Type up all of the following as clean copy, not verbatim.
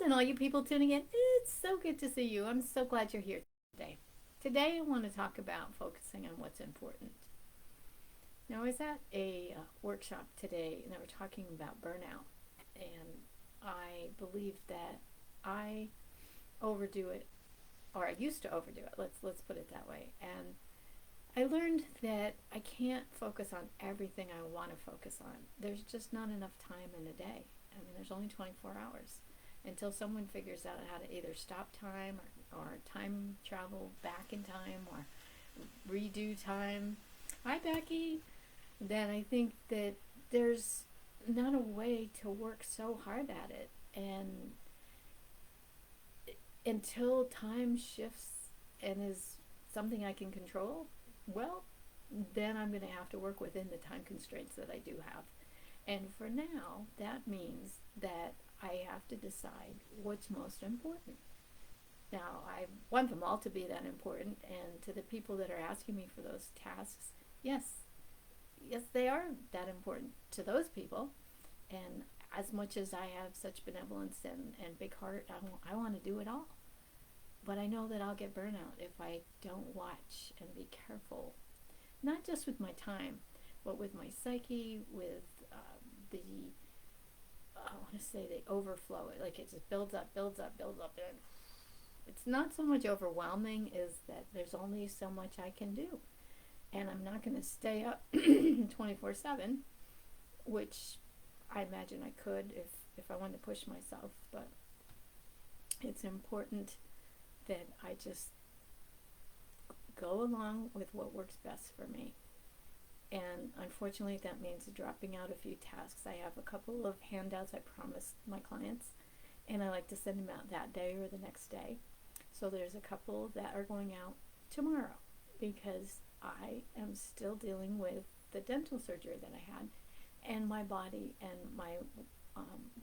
and all you people tuning in. It's so good to see you. I'm so glad you're here today. Today, I want to talk about focusing on what's important. Now, I was at a workshop today, and they were talking about burnout, and I believe that I overdo it, or I used to overdo it. Let's put it that way. And I learned that I can't focus on everything I want to focus on. There's just not enough time in a day. I mean, there's only 24 hours until someone figures out how to either stop time or time travel back in time or redo time. Hi, Becky. Then I think that there's not a way to work so hard at it. And until time shifts and is something I can control, well, then I'm going to have to work within the time constraints that I do have. And for now, that means that I have to decide what's most important. Now, I want them all to be that important, and to the people that are asking me for those tasks, yes, yes, they are that important to those people. And as much as I have such benevolence and big heart, I want to do it all. But I know that I'll get burnout if I don't watch and be careful, not just with my time, but with my psyche, with the, I want to say the overflow. Like it just builds up, builds up, builds up. And it's not so much overwhelming as that there's only so much I can do. And I'm not going to stay up 24/7, which I imagine I could if I wanted to push myself. But it's important that I just go along with what works best for me. And unfortunately, that means dropping out a few tasks. I have a couple of handouts I promised my clients, and I like to send them out that day or the next day. So there's a couple that are going out tomorrow because I am still dealing with the dental surgery that I had, and my body and my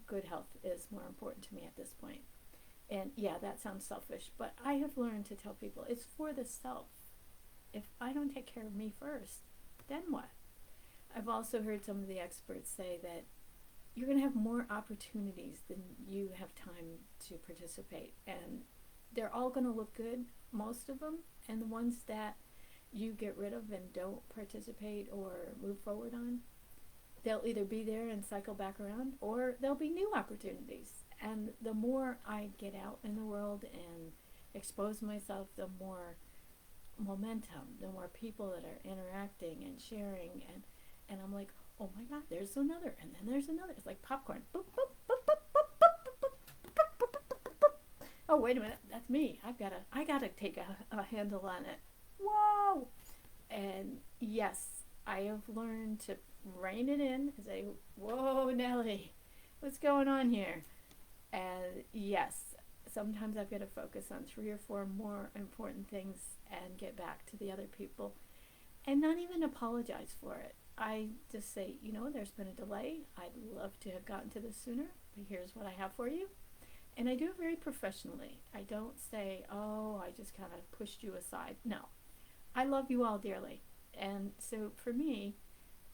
good health is more important to me at this point. And yeah, that sounds selfish, but I have learned to tell people it's for the self. If I don't take care of me first, then what? I've also heard some of the experts say that you're going to have more opportunities than you have time to participate. And they're all going to look good, most of them. And the ones that you get rid of and don't participate or move forward on, they'll either be there and cycle back around, or there'll be new opportunities. And the more I get out in the world and expose myself, the more momentum, the more people that are interacting and sharing, and I'm like, oh my god, there's another, and then there's another. It's like popcorn. Boop, boop, boop, boop, boop, boop, boop, boop, boop, boop. Oh, wait a minute, that's me. I gotta take a handle on it. Whoa! And yes, I have learned to rein it in and say, whoa, Nellie, what's going on here? And yes, sometimes I've got to focus on 3 or 4 more important things and get back to the other people and not even apologize for it. I just say, there's been a delay. I'd love to have gotten to this sooner, but here's what I have for you. And I do it very professionally. I don't say, oh, I just kind of pushed you aside. No, I love you all dearly. And so for me,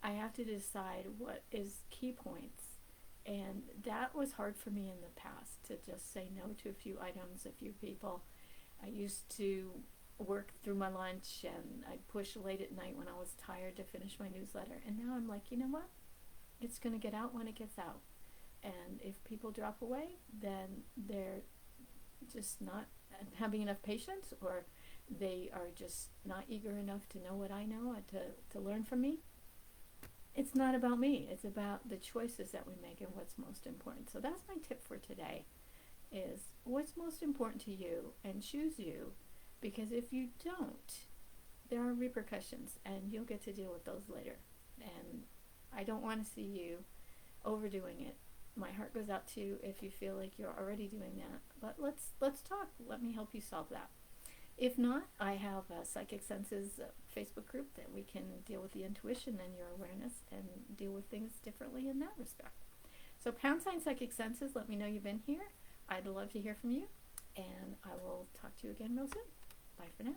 I have to decide what is key points. And that was hard for me in the past, to just say no to a few items, a few people. I used to work through my lunch, and I'd push late at night when I was tired to finish my newsletter. And now I'm like, you know what? It's going to get out when it gets out. And if people drop away, then they're just not having enough patience, or they are just not eager enough to know what I know and to learn from me. It's not about me. It's about the choices that we make and what's most important. So that's my tip for today, is what's most important to you, and choose you, because if you don't, there are repercussions and you'll get to deal with those later. And I don't want to see you overdoing it. My heart goes out to you if you feel like you're already doing that. But let's talk. Let me help you solve that. If not, I have a Psychic Senses Facebook group that we can deal with the intuition and your awareness and deal with things differently in that respect. So # Psychic Senses, let me know you've been here. I'd love to hear from you, and I will talk to you again real soon. Bye for now.